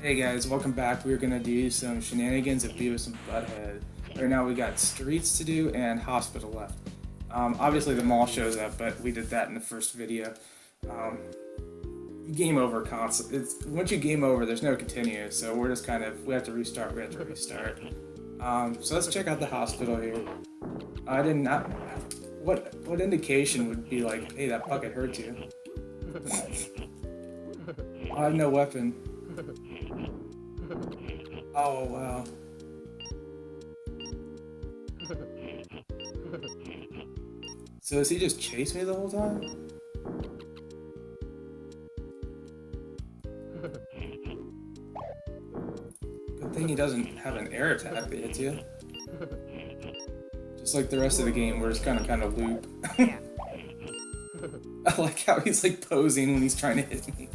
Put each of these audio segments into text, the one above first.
Hey guys, welcome back. We're gonna do some shenanigans of Beavis and Butthead. Right now we got streets to do and hospital left. Obviously the mall shows up, but we did that in the first video. Um, Game over console. Once you game over, there's no continue, so we're just we have to restart. So let's check out the hospital here. I did not. What indication would be like, hey, that bucket hurt you? I have no weapon. Oh, wow. So does he just chase me the whole time? Good thing he doesn't have an air attack that hits you. Just like the rest of the game, where it's kind of loop. I like how he's like posing when he's trying to hit me.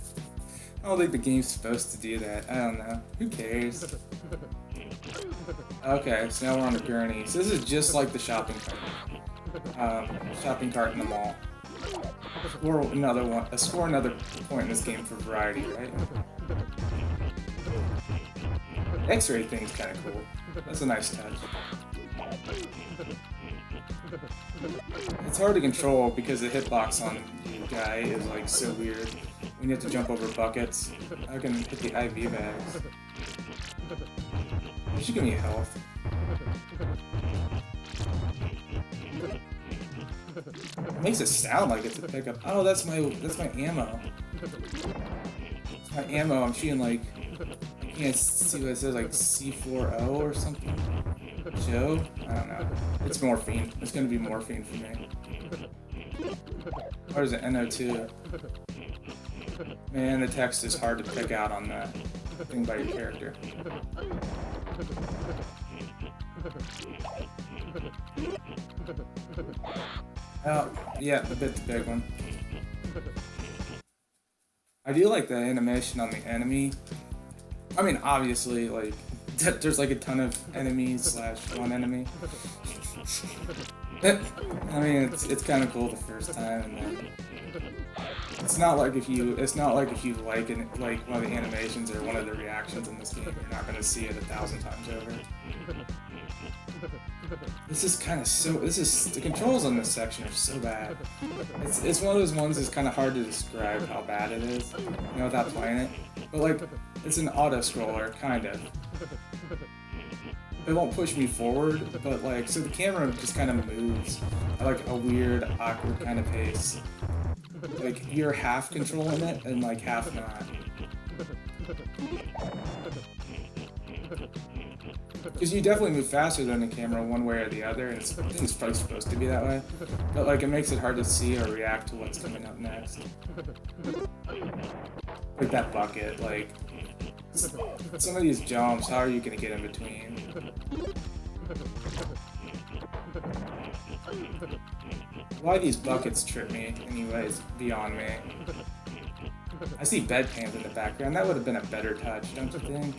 I don't think the game's supposed to do that. I don't know. Who cares? Okay, so now we're on the gurney. So this is just like the shopping cart. Shopping cart in the mall. Score another one. Score another point in this game for variety, right? X-ray thing's kind of cool. That's a nice touch. It's hard to control because the hitbox on the guy is like so weird. When you have to jump over buckets, I can hit the IV bags. You should give me health. It makes it sound like it's a pickup. Oh, that's my ammo. It's my ammo. I'm shooting like, I can't see what it says, like C4O or something. Joe? I don't know. It's morphine. It's gonna be morphine for me. Or is it NO2? Man, the text is hard to pick out on that thing by your character. Oh, yeah, the big one. I do like the animation on the enemy. I mean, obviously, like, there's like a ton of enemies / one enemy. I mean, it's kind of cool the first time, and then it's not like if you like one of the animations or one of the reactions in this game, you're not gonna see it 1,000 times over. This is the controls on this section are so bad. It's one of those ones that's kind of hard to describe how bad it is, you know, without playing it. But like, it's an auto scroller, kind of. It won't push me forward, but like, so the camera just kind of moves at like a weird, awkward kind of pace. Like, you're half controlling it and like half not. Because you definitely move faster than the camera one way or the other, and it's probably supposed to be that way. But like, it makes it hard to see or react to what's coming up next. Like that bucket, like, some of these jumps, how are you gonna get in between? Why these buckets trip me, anyways, beyond me. I see bedpans in the background. That would have been a better touch, don't you think?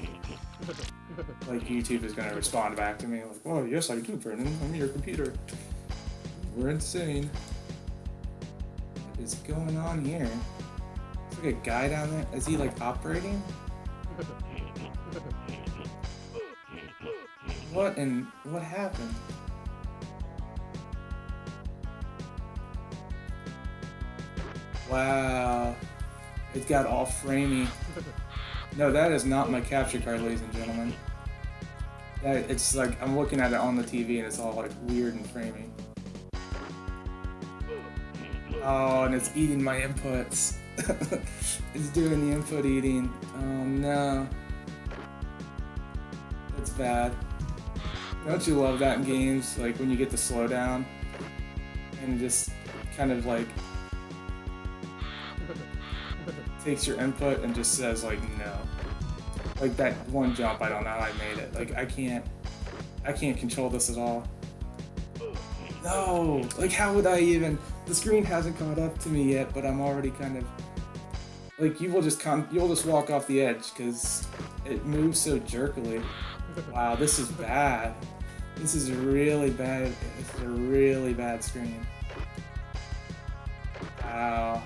Like, YouTube is gonna respond back to me like, "Oh, yes, I do, Brennan. I'm your computer. We're insane." What is going on here? There's like a guy down there. Is he like operating? What happened? Wow. It got all framey. No, that is not my capture card, ladies and gentlemen. It's like, I'm looking at it on the TV and it's all like weird and framey. Oh, and it's eating my inputs. It's doing the input eating. Oh no. That's bad. Don't you love that in games? Like when you get the slowdown and just kind of like takes your input and just says like no. Like that one jump, I don't know how I made it. Like I can't control this at all. No! Like how would I even? The screen hasn't caught up to me yet, but I'm already kind of like, you'll just walk off the edge because it moves so jerkily. Wow, this is bad. This is really bad. This is a really bad screen. Wow.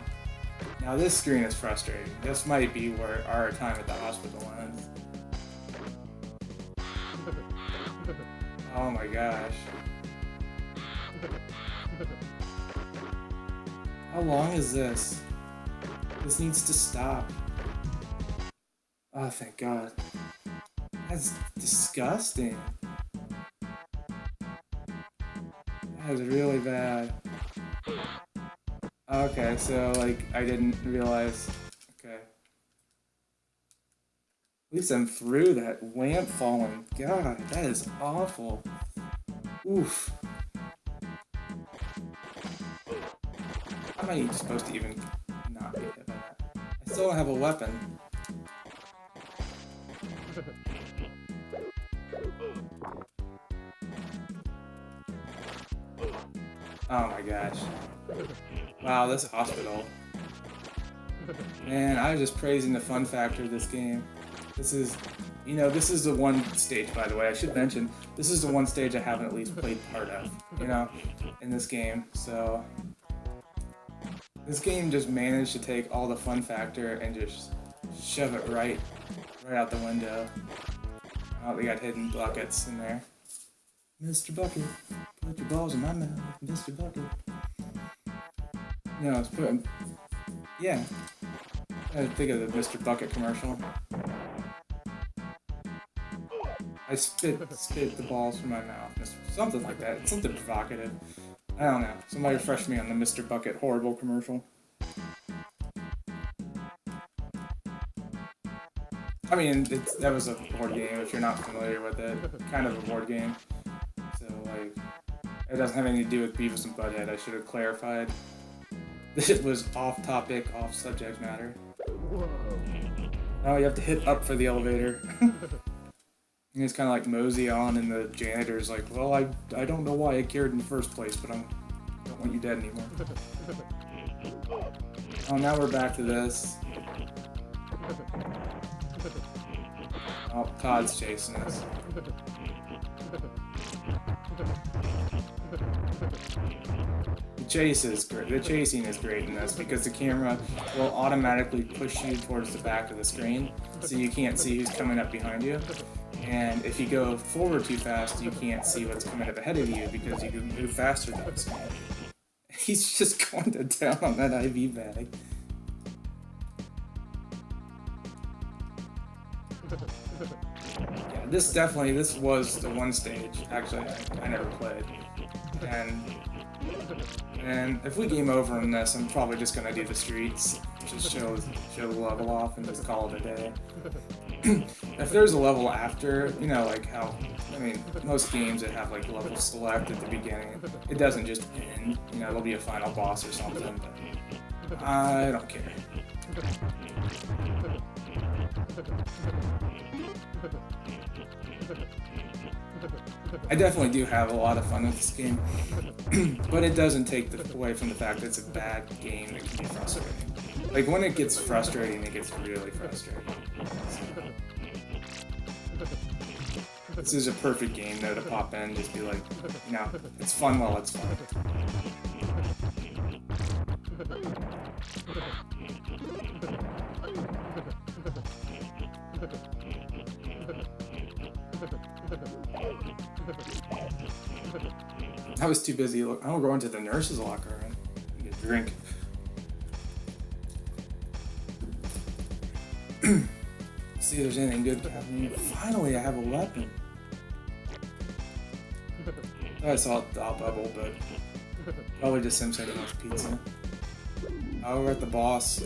Now this screen is frustrating. This might be where our time at the hospital ends. Oh my gosh. How long is this? This needs to stop. Oh, thank God. That's disgusting. That is really bad. Okay, so, like, I didn't realize. Okay. At least I'm through that lamp falling. God, that is awful. Oof. How am I even supposed to even not get hit by that? I still don't have a weapon. Oh my gosh. Wow, this hospital. Man, I was just praising the fun factor of this game. This is, you know, this is the one stage, by the way, I should mention, this is the one stage I haven't at least played part of, you know, in this game, so... This game just managed to take all the fun factor and just shove it right out the window. Oh, we got hidden buckets in there. Mr. Bucket, put your balls in my mouth, Mr. Bucket. No, it's putting... Yeah. I think of the Mr. Bucket commercial. I spit the balls from my mouth. Something like that. It's something provocative. I don't know. Somebody refresh me on the Mr. Bucket horrible commercial. I mean, that was a board game, if you're not familiar with it. Kind of a board game. So, like, it doesn't have anything to do with Beavis and Butthead. I should have clarified. This was off-topic, off-subject matter. Oh, you have to hit up for the elevator. And it's kind of like mosey on, and the janitor's like, well, I don't know why I cared in the first place, but I don't want you dead anymore. Oh, now we're back to this. Oh, Todd's chasing us. The chase is great. The chasing is great in this because the camera will automatically push you towards the back of the screen, so you can't see who's coming up behind you. And if you go forward too fast, you can't see what's coming up ahead of you because you can move faster than the screen. He's just going to town on that IV bag. Yeah, this was the one stage, actually, I never played. And if we game over on this, I'm probably just going to do the streets, just show the level off and just call it a day. If there's a level after, you know, like how, I mean, most games that have like level select at the beginning, it doesn't just end, you know, there'll be a final boss or something, but I don't care. I definitely do have a lot of fun with this game, but it doesn't take away from the fact that it's a bad game that can be frustrating. Like, when it gets frustrating, it gets really frustrating. This is a perfect game, though, to pop in and just be like, you know, it's fun while it's fun. I was too busy. I'm gonna go into the nurse's locker and get a drink. See if there's anything good happening. Finally, I have a weapon. I saw a thought bubble, but probably just him saying he wants pizza. Oh, we're at the boss.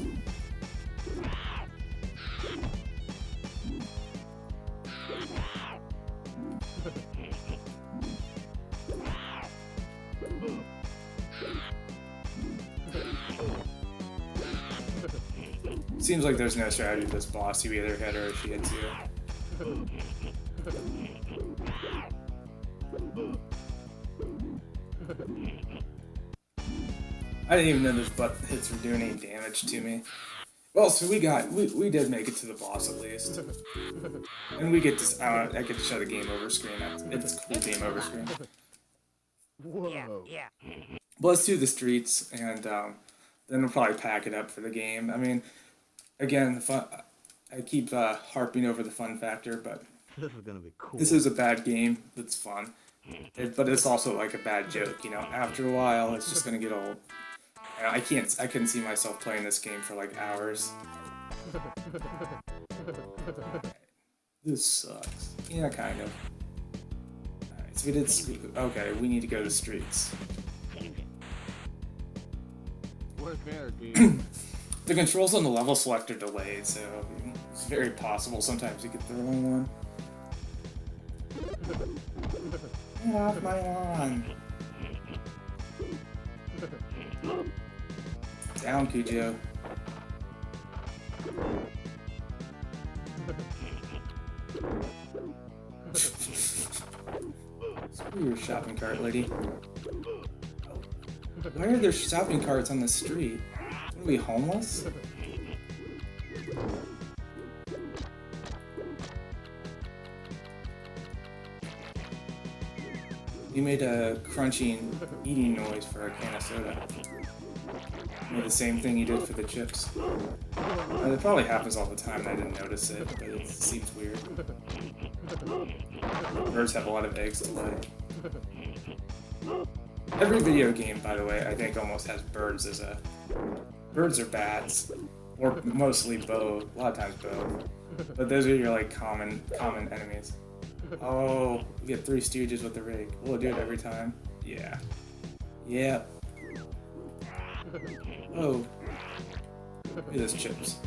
Seems like there's no strategy to this boss. You either hit her or she hits you. I didn't even know those butt hits were doing any damage to me. Well, so we did make it to the boss at least. And we get to, I get to show the game over screen. It's a cool game over screen. Whoa. Yeah. But let's do the streets, and then we'll probably pack it up for the game. I mean, again, the fun. I keep harping over the fun factor, but This is gonna be cool. this is a bad game that's fun. But it's also like a bad joke, you know. After a while, it's just gonna get old. And I couldn't see myself playing this game for like hours. This sucks. Yeah, kind of. Alright, so we did. Okay, we need to go to the streets. Where's Banner, dude? The controls on the level select are delayed, so it's very possible sometimes you get the wrong one. Get off my lawn! Down, Cujo. Screw your shopping cart, lady. Why are there shopping carts on the street? Are we homeless? You made a crunching eating noise for a can of soda. You made the same thing you did for the chips. It probably happens all the time and I didn't notice it, but it seems weird. Birds have a lot of eggs to lay. Every video game, by the way, I think almost has birds as a... Birds or bats, or mostly both. A lot of times both. But those are your like common enemies. Oh, we get 3 Stooges with the rake. Will it do it every time? Yeah. Yep. Oh. Look at those chips.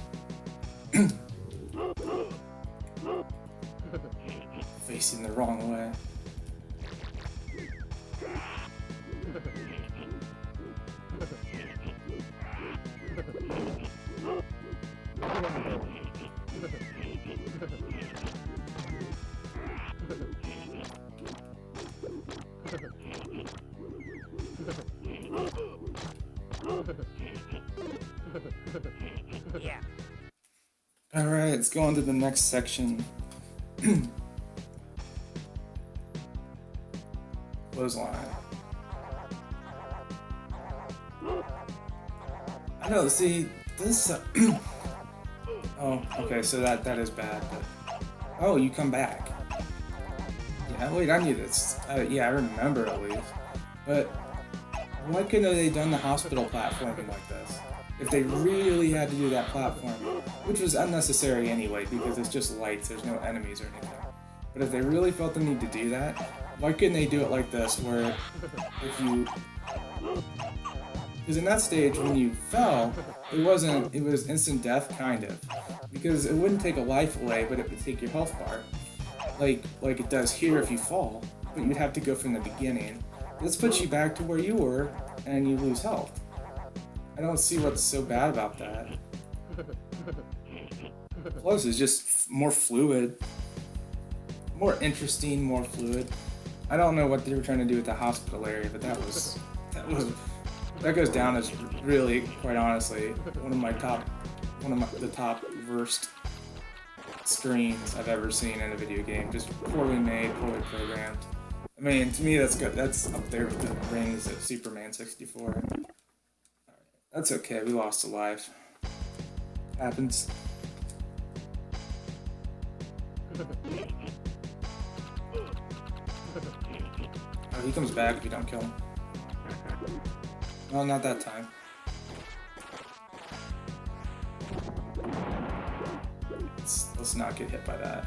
Facing the wrong way. Yeah. Alright, let's go on to the next section. Clothesline. I know, see, this... oh, okay, so that is bad, but... Oh, you come back. Yeah, wait, I knew this. Yeah, I remember at least. But why couldn't they done the hospital platforming like this? If they really had to do that platform, which was unnecessary anyway, because it's just lights, there's no enemies or anything. But if they really felt the need to do that, why couldn't they do it like this, where if you... Because in that stage, when you fell, it was instant death, kind of. Because it wouldn't take a life away, but it would take your health bar. Like it does here if you fall, but you'd have to go from the beginning. This puts you back to where you were, and you lose health. I don't see what's so bad about that. Plus, it's just more fluid. More interesting, more fluid. I don't know what they were trying to do with the hospital area, but that goes down as really, quite honestly, one of the top worst screens I've ever seen in a video game. Just poorly made, poorly programmed. I mean, to me, that's good. That's up there with the rings of Superman 64. Alright, that's okay. We lost a life. Happens. Oh, he comes back if you don't kill him. Well, not that time. Let's not get hit by that.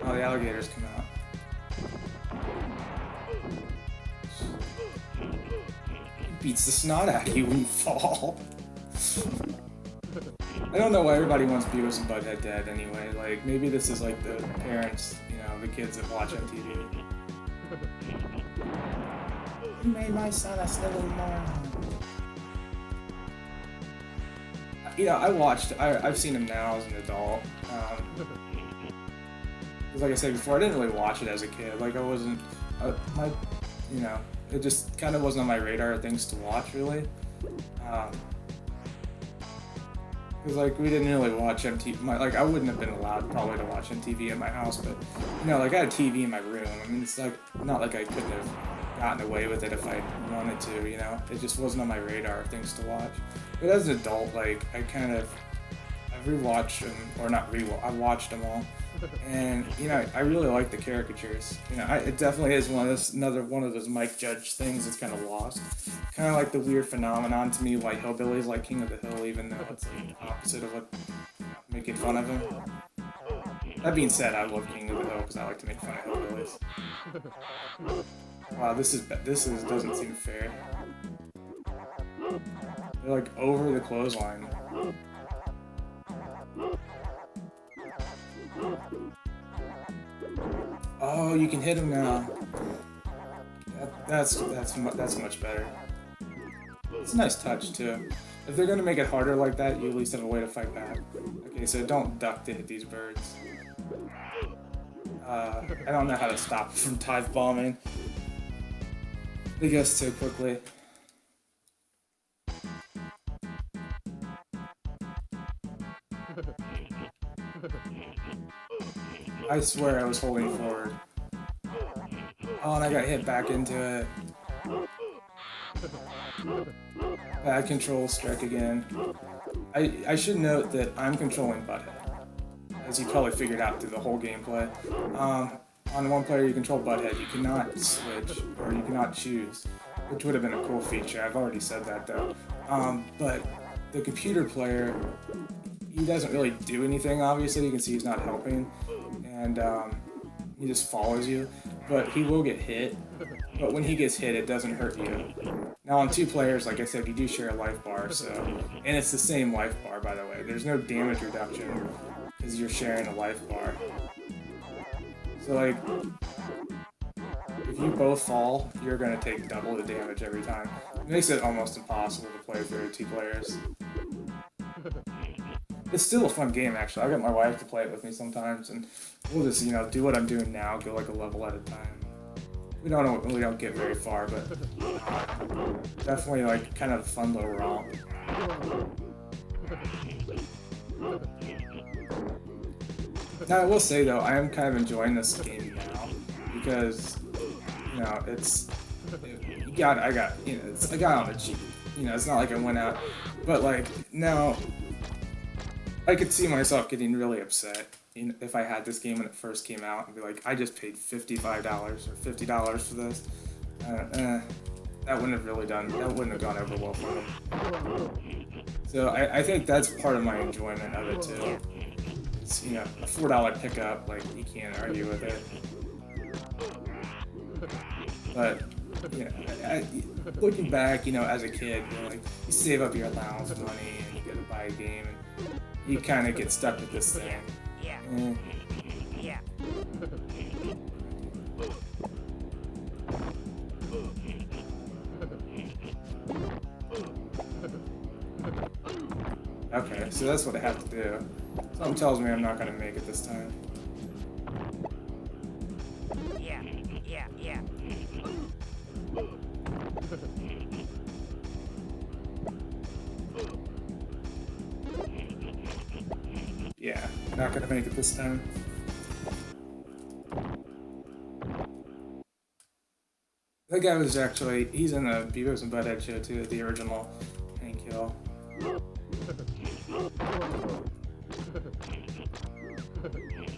Oh, the alligators come out. He beats the snot out of you when you fall. I don't know why everybody wants Beavis and Butthead dead anyway. Like, maybe this is like the parents, you know, the kids that watch on TV. You made my son a silly moron. You know, I've seen him now as an adult. Because like I said before, I didn't really watch it as a kid. Like, I wasn't, you know, it just kind of wasn't on my radar of things to watch, really. Because, like, we didn't really watch MTV. Like, I wouldn't have been allowed probably to watch MTV at my house, but, you know, like, I had a TV in my room. I mean, it's like, not like I couldn't have gotten away with it if I wanted to, you know? It just wasn't on my radar of things to watch. But as an adult, like, I rewatched them, or not rewatch, I watched them all. And, you know, I really like the caricatures. You know, it definitely is another one of those Mike Judge things that's kind of lost. Kind of like the weird phenomenon to me, why hillbillies like King of the Hill, even though it's like the opposite of what, you know, making fun of him. That being said, I love King of the Hill because I like to make fun of hillbillies. Wow, this doesn't seem fair. They're like over the clothesline. Oh, you can hit him now. That's much better. It's a nice touch too. If they're gonna make it harder like that, you at least have a way to fight back. Okay, so don't duck to hit these birds. I don't know how to stop from dive bombing. They guess too quickly. I swear I was holding forward. Oh, and I got hit back into it. Bad control strike again. I should note that I'm controlling Butthead, as you probably figured out through the whole gameplay. On one player you control Butthead, you cannot switch, or you cannot choose, which would have been a cool feature. I've already said that though. But the computer player, he doesn't really do anything, obviously. You can see he's not helping, and he just follows you. But he will get hit, but when he gets hit, it doesn't hurt you. Now on 2 players, like I said, you do share a life bar, so, and it's the same life bar, by the way. There's no damage reduction, because you're sharing a life bar. So, like, if you both fall, you're going to take double the damage every time. It makes it almost impossible to play through 2 players. It's still a fun game, actually. I get my wife to play it with me sometimes, and we'll just, you know, do what I'm doing now, go like a level at a time. We don't get very far, but definitely like kind of a fun little romp. Now I will say though, I am kind of enjoying this game now because, you know, I got on the cheap. You know, it's not like I went out, but like now, I could see myself getting really upset if I had this game when it first came out and be like, I just paid $55 or $50 for this. That wouldn't have gone over well for them. So I think that's part of my enjoyment of it too. It's, you know, a $4 pickup, like, you can't argue with it. But, you know, looking back, you know, as a kid, you know, like, you save up your allowance money and you go to buy a game and you kind of get stuck with this thing. Yeah. Okay, so that's what I have to do. Something tells me I'm not going to make it this time. Yeah. Yeah, not going to make it this time. That guy was actually, he's in the Beavis and Butthead show too, the original Hank Hill. I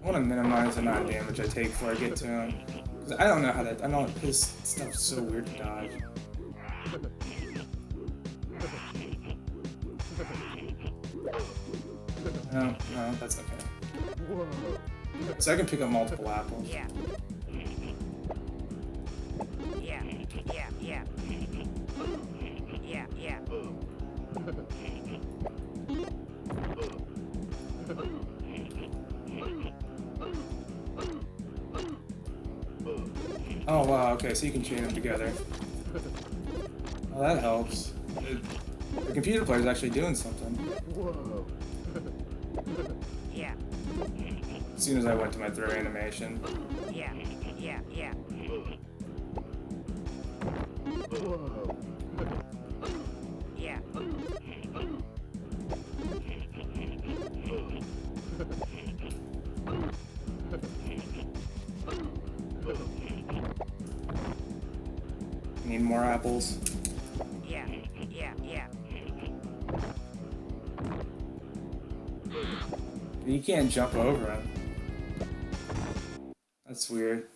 want to minimize the amount of damage I take before I get to him. Because I don't know how that, I know his stuff's so weird to dodge. No, that's okay. So I can pick up multiple apples. Yeah. Oh wow, okay, so you can chain them together. Well, that helps. The computer player is actually doing something. Yeah. As soon as I went to my throw animation. Yeah. Yeah. need more apples. Yeah. You can't jump over him. That's weird.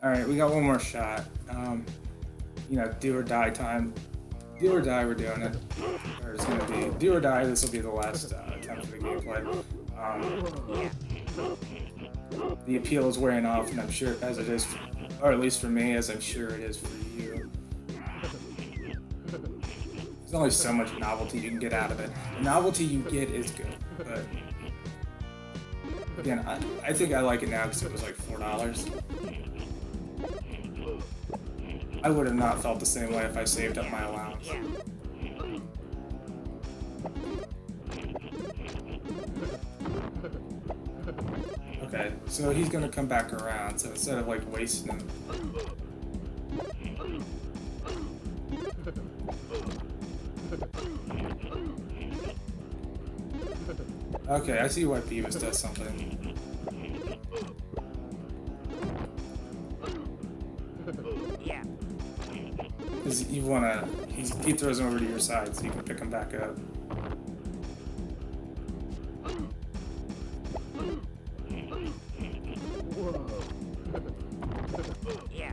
Alright, we got one more shot. You know, do or die time. Do or die, we're doing it. Or it's gonna be do or die. This will be the last attempt at the gameplay. The appeal is wearing off, and I'm sure, as it is, or at least for me, as I'm sure it is for you. There's only so much novelty you can get out of it. The novelty you get is good, but again, I think I like it now because it was like $4. I would have not felt the same way if I saved up my allowance. Okay, so he's gonna come back around, so instead of like wasting him. Okay, I see why Beavis does something. Because you wanna, he throws him over to your side so you can pick him back up. Yeah.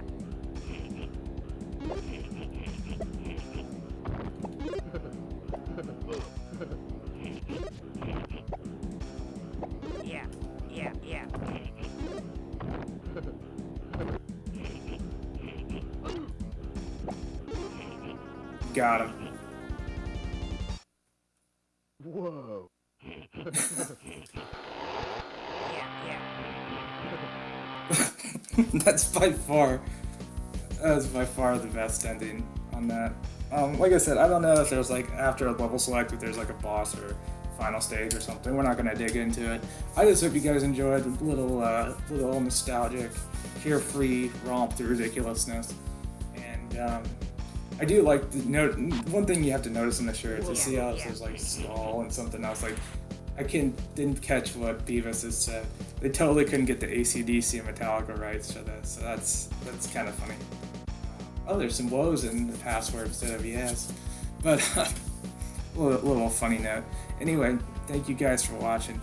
Got him. Whoa. That's by far the best ending on that. Like I said, I don't know if there's like after a level select if there's like a boss or final stage or something. We're not gonna dig into it. I just hope you guys enjoyed a little nostalgic, carefree romp through ridiculousness. And I do like the note. One thing you have to notice in the shirt to see how it says like skull and something else. Like I didn't catch what Beavis has said. They totally couldn't get the AC/DC and Metallica rights for this, so that's kind of funny. Oh, there's some woes in the password instead of yes, but a little funny note. Anyway, thank you guys for watching.